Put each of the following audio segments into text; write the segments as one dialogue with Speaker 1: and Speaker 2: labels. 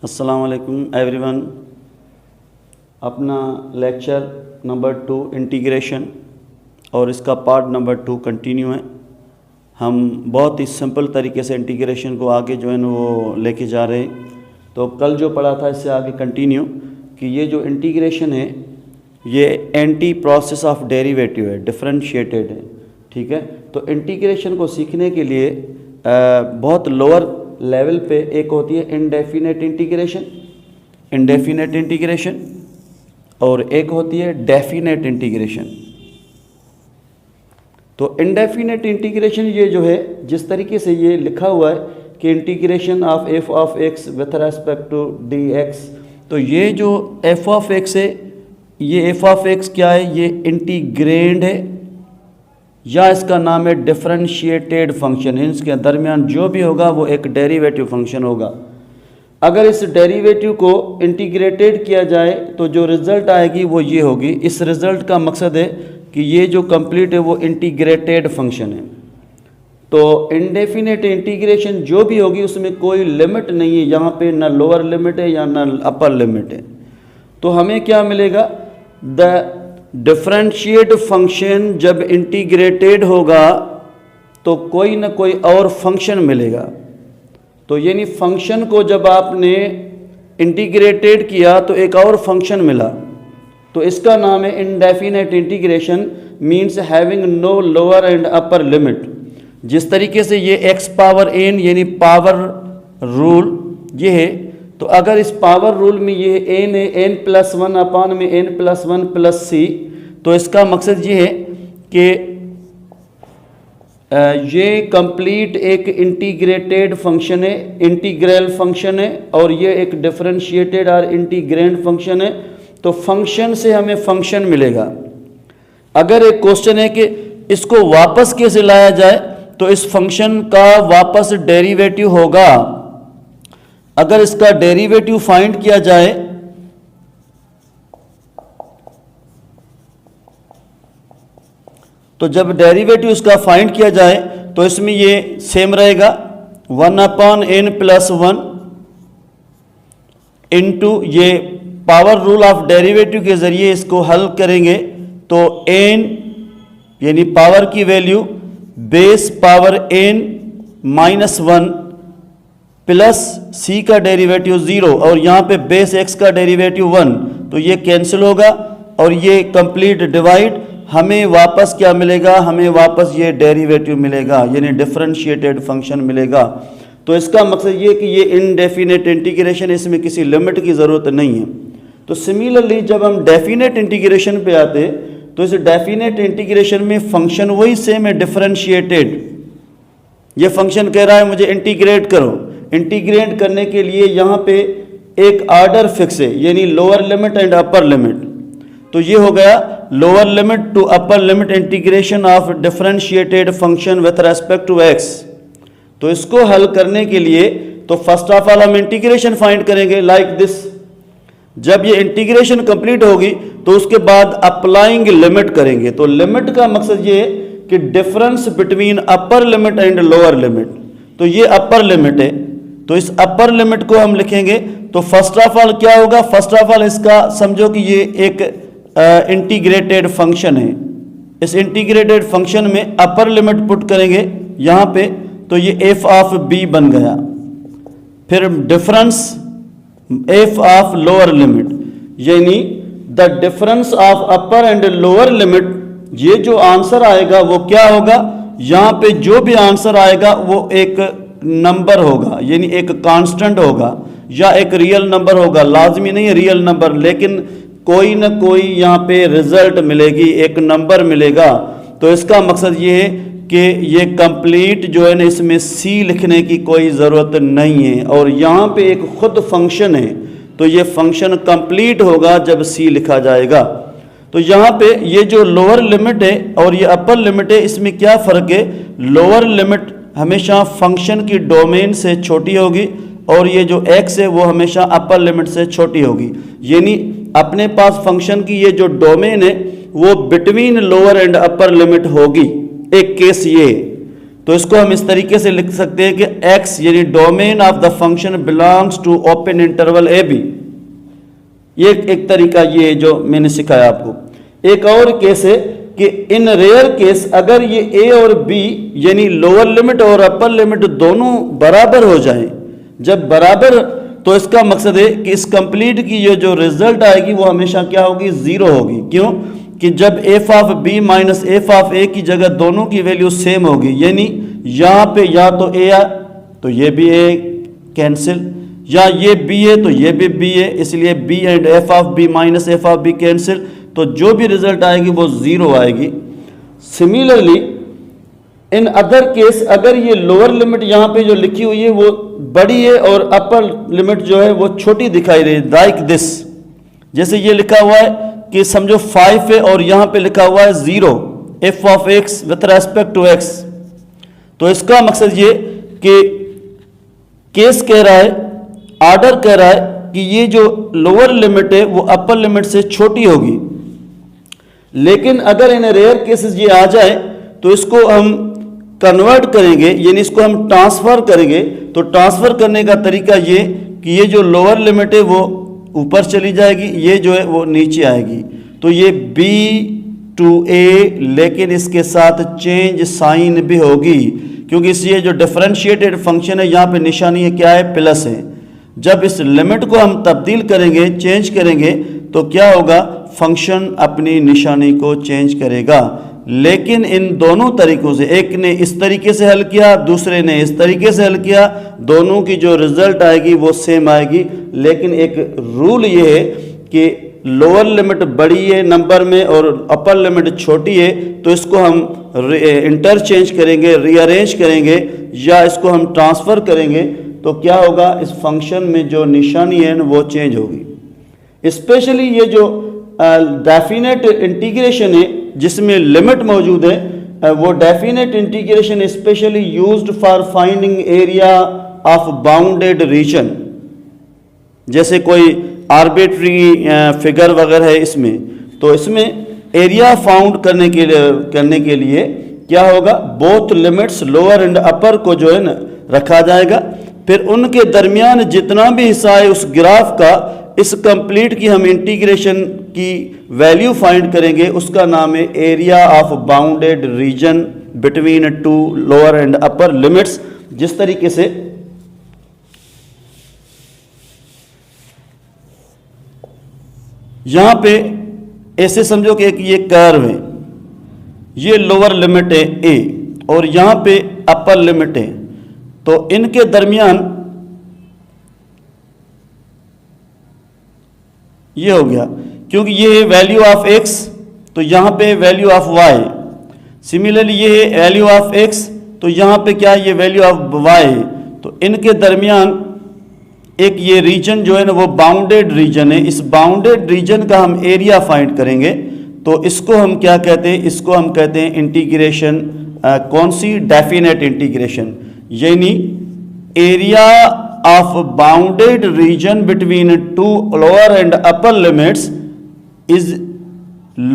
Speaker 1: अस्सलाम वालेकुम एवरीवन। अपना लेक्चर नंबर 2 इंटीग्रेशन और इसका पार्ट नंबर 2 कंटिन्यू है। हम बहुत ही सिंपल तरीके से इंटीग्रेशन को आगे जो है ना वो लेके जा रहे हैं। तो कल जो पढ़ा था इससे आगे कंटिन्यू कि ये जो इंटीग्रेशन है ये एंटी प्रोसेस ऑफ डेरिवेटिव है, डिफरेंशिएटेड है। ठीक है, तो इंटीग्रेशन को सीखने के लिए बहुत लोअर लेवल पे एक होती है इंडेफिनेट इंटीग्रेशन और एक होती है डेफिनेट इंटीग्रेशन। तो इंडेफिनेट इंटीग्रेशन ये जो है जिस तरीके से ये लिखा हुआ है कि integration of f of x with respect to d x, तो ये जो एफ ऑफ एक्स है ये एफ ऑफ एक्स क्या है, ये इंटीग्रेंड है या इसका नाम है डिफरेंशिएटेड फंक्शन। इनके दरमियान जो भी होगा वो एक डेरिवेटिव फंक्शन होगा। अगर इस डेरिवेटिव को इंटीग्रेटेड किया जाए तो जो रिज़ल्ट आएगी वो ये होगी। इस रिज़ल्ट का मकसद है कि ये जो कंप्लीट है वो इंटीग्रेटेड फंक्शन है। तो इंडेफिनेट इंटीग्रेशन जो भी होगी उसमें कोई लिमिट नहीं है, यहाँ पे ना लोअर लिमिट है या ना अपर लिमिट है। तो हमें क्या मिलेगा, द डिफरेंशिएट फंक्शन जब इंटीग्रेटेड होगा तो कोई ना कोई और फंक्शन मिलेगा। तो यानी फंक्शन को जब आपने इंटीग्रेटेड किया तो एक और फंक्शन मिला, तो इसका नाम है indefinite integration, means having no lower and upper limit. जिस तरीके से ये x पावर n यानी पावर रूल ये है, तो अगर इस पावर रूल में ये n है, n+1 अपान में n+1 प्लस c, तो इसका मकसद ये है कि ये कंप्लीट एक इंटीग्रेटेड फंक्शन है, इंटीग्रल फंक्शन है और ये एक डिफरेंशिएटेड और इंटीग्रेंड फंक्शन है। तो फंक्शन से हमें फंक्शन मिलेगा। अगर एक क्वेश्चन है कि इसको वापस कैसे लाया जाए, तो इस फंक्शन का वापस डेरिवेटिव होगा। अगर इसका डेरिवेटिव फाइंड किया जाए तो जब डेरिवेटिव इसका फाइंड किया जाए तो इसमें ये सेम रहेगा 1/n+1 इनटू ये पावर रूल ऑफ डेरिवेटिव के जरिए इसको हल करेंगे तो n यानी पावर की value base power n-1 plus c का डेरिवेटिव 0 और यहाँ पे बेस x का डेरिवेटिव 1, तो ये कैंसिल होगा और ये कंप्लीट डिवाइड। हमें वापस क्या मिलेगा, हमें वापस ये डेरिवेटिव मिलेगा यानी डिफरेंशिएटेड फंक्शन मिलेगा। तो इसका मकसद ये कि ये इनडेफिनेट इंटीग्रेशन, इसमें किसी लिमिट की ज़रूरत नहीं है। तो सिमिलरली जब हम डेफिनेट इंटीग्रेशन पे आते तो इस डेफिनेट इंटीग्रेशन में फंक्शन वही सेम है, डिफरेंशिएटेड। ये फंक्शन कह रहा है मुझे इंटीग्रेट करो, इंटीग्रेट करने के लिए यहाँ पे एक आर्डर फिक्स है यानी lower limit and upper limit. तो ये हो गया lower limit to upper limit integration of differentiated function with respect to x. तो इसको हल करने के लिए तो फर्स्ट ऑफ ऑल हम इंटीग्रेशन फाइंड करेंगे लाइक दिस। जब ये इंटीग्रेशन कंप्लीट होगी तो उसके बाद अप्लाइंग लिमिट करेंगे। तो लिमिट का मकसद ये है कि difference between upper limit and lower limit. तो ये अपर लिमिट है, तो इस अपर लिमिट को हम लिखेंगे। तो फर्स्ट ऑफ ऑल क्या होगा, फर्स्ट ऑफ ऑल इसका समझो कि ये एक इंटीग्रेटेड फंक्शन है। इस इंटीग्रेटेड फंक्शन में अपर लिमिट पुट करेंगे यहाँ पे, तो ये एफ ऑफ बी बन गया। फिर difference F of lower limit यानी the difference of upper and lower limit. ये जो आंसर आएगा वो क्या होगा, यहाँ पे जो भी आंसर आएगा वो एक नंबर होगा यानी एक कांस्टेंट होगा या एक रियल नंबर होगा। लाजमी नहीं है रियल नंबर, लेकिन कोई ना कोई यहाँ पे रिजल्ट मिलेगी, एक नंबर मिलेगा। तो इसका मकसद ये है कि ये कंप्लीट जो है ना इसमें सी लिखने की कोई ज़रूरत नहीं है और यहाँ पे एक खुद फंक्शन है। तो ये फंक्शन कंप्लीट होगा जब सी लिखा जाएगा। तो यहाँ पे ये जो लोअर लिमिट है और ये अपर लिमिट है, इसमें क्या फ़र्क है, लोअर लिमिट हमेशा फंक्शन की डोमेन से छोटी होगी और ये जो x है वो हमेशा अपर लिमिट से छोटी होगी। यानी अपने पास फंक्शन की ये जो डोमेन है वो between lower and upper limit होगी। एक केस ये तो इसको हम इस तरीके से लिख सकते हैं कि x यानी domain of the function belongs to open interval a b. ये एक तरीका ये जो मैंने सिखाया आपको। एक और केस है कि इन रेयर केस अगर ये a और b यानी लोअर लिमिट और अपर लिमिट दोनों बराबर हो जाएं, जब बराबर, तो इसका मकसद है कि इस कंप्लीट की ये जो रिजल्ट आएगी वो हमेशा क्या होगी, जीरो होगी। क्यों कि जब F of B minus F of A की जगह दोनों की वैल्यू सेम होगी, यानी यहाँ पे या तो ए है तो ये भी ए कैंसिल, या ये बी है तो ये भी बी है, इसलिए b and f of B minus F of b cancel, तो जो भी रिजल्ट आएगी वो जीरो आएगी। सिमिलरली इन अदर केस अगर ये लोअर लिमिट यहाँ पे जो लिखी हुई है वो बड़ी है और अपर लिमिट जो है वो छोटी दिखाई रही है, लाइक दिस, जैसे ये लिखा हुआ है कि समझो 5 है और यहाँ पे लिखा हुआ है 0 f of x with respect to x. तो इसका मकसद ये कि केस कह रहा है, ऑर्डर कह रहा है कि ये जो लोअर लिमिट है वो अपर लिमिट से छोटी होगी। लेकिन अगर इन रेयर केसेस ये आ जाए तो इसको हम कन्वर्ट करेंगे, यानी इसको हम ट्रांसफर करेंगे। तो ट्रांसफर करने का तरीका ये कि ये जो लोअर लिमिट है वो ऊपर चली जाएगी, ये जो है वो नीचे आएगी। तो ये b टू a, लेकिन इसके साथ चेंज साइन भी होगी, क्योंकि इसलिए जो डिफरेंशिएटेड फंक्शन है यहाँ पे निशानी है क्या है, प्लस है। जब इस लिमिट को हम तब्दील करेंगे, चेंज करेंगे, तो क्या होगा, फंक्शन अपनी निशानी को चेंज करेगा। लेकिन इन दोनों तरीकों से, एक ने इस तरीके से हल किया, दूसरे ने इस तरीके से हल किया, दोनों की जो रिजल्ट आएगी वो सेम आएगी। लेकिन एक रूल ये है कि लोअर लिमिट बड़ी है नंबर में और अपर लिमिट छोटी है, तो इसको हम इंटरचेंज करेंगे, रीअरेंज करेंगे या इसको हम ट्रांसफ़र करेंगे, तो क्या होगा, इस फंक्शन में जो निशानी है वो चेंज होगी। स्पेशली ये जो डेफिनेट इंटीग्रेशन है जिसमें लिमिट मौजूद है, वो definite integration specially used for finding area of bounded reason. जैसे कोई आर्बिट्री फिगर वगैरह है इसमें, तो इसमें एरिया फाउंड करने के लिए क्या होगा, बोथ लिमिट्स लोअर एंड अपर को जो है ना रखा जाएगा, फिर उनके दरमियान जितना भी हिस्सा है उस ग्राफ का, इस कंप्लीट की हम इंटीग्रेशन की वैल्यू फाइंड करेंगे, उसका नाम है area of bounded region between two lower and upper limits. जिस तरीके से यहां पे ऐसे समझो कि एक ये कर्व है, ये लोअर लिमिट है ए और यहां पे अपर लिमिट है, तो इनके दरमियान ये हो गया, क्योंकि ये है वैल्यू ऑफ x, तो यहाँ पे वैल्यू ऑफ y। सिमिलरली ये है वैल्यू ऑफ x, तो यहाँ पे क्या है, ये वैल्यू ऑफ y। तो इनके दरमियान एक ये रीजन जो है ना वो बाउंडेड रीजन है। इस बाउंडेड रीजन का हम एरिया फाइंड करेंगे, तो इसको हम क्या कहते हैं, इसको हम कहते हैं इंटीग्रेशन, कौन सी, डेफिनेट इंटीग्रेशन, यानी area of bounded region between two lower and upper limits is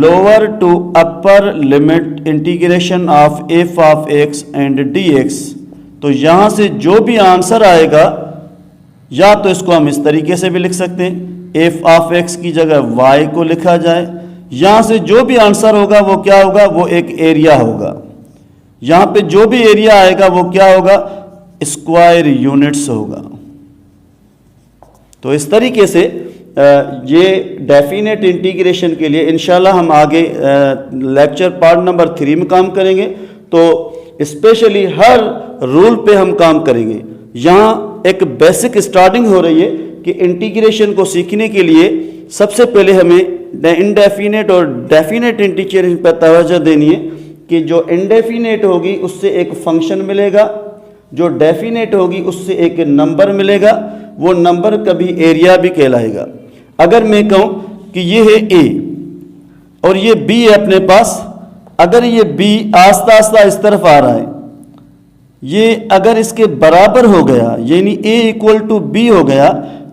Speaker 1: lower to upper limit integration of f of x and dx। तो यहाँ से जो भी आंसर आएगा, या तो इसको हम इस तरीके से भी लिख सकते हैं, f of x की जगह y को लिखा जाए, यहाँ से जो भी आंसर होगा वो क्या होगा, वो एक एरिया होगा। यहाँ पे जो भी एरिया आएगा वो क्या होगा, स्क्वायर यूनिट्स होगा। तो इस तरीके से ये डेफिनेट इंटीग्रेशन के लिए इंशाल्लाह हम आगे लेक्चर पार्ट नंबर 3 में काम करेंगे। तो स्पेशली हर रूल पे हम काम करेंगे। यहाँ एक बेसिक स्टार्टिंग हो रही है कि इंटीग्रेशन को सीखने के लिए सबसे पहले हमें इनडेफिनेट और डेफिनेट इंटीग्रेशन पर तवज्जो देनी है कि जो इनडेफिनेट होगी उससे एक फंक्शन मिलेगा, जो डेफिनेट होगी उससे एक नंबर मिलेगा, वो नंबर कभी एरिया भी कहलाएगा। अगर मैं कहूं कि ये है ए और ये बी है अपने पास, अगर ये बी आस्ता आस्ता इस तरफ आ रहा है, ये अगर इसके बराबर हो गया यानी ए इक्वल टू बी हो गया,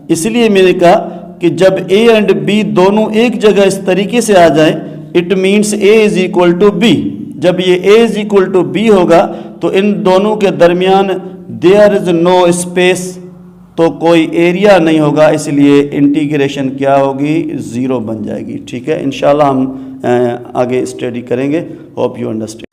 Speaker 1: इसलिए मैंने कहा कि जब ए एंड बी दोनों एक जगह इस तरीके से आ जाए, it means a is equal to b. जब ये a is equal to b होगा तो इन दोनों के दरमियान देयर इज नो स्पेस, तो कोई एरिया नहीं होगा, इसलिए इंटीग्रेशन क्या होगी, 0 बन जाएगी। ठीक है, इंशाल्लाह हम आगे स्टडी करेंगे। Hope you understand.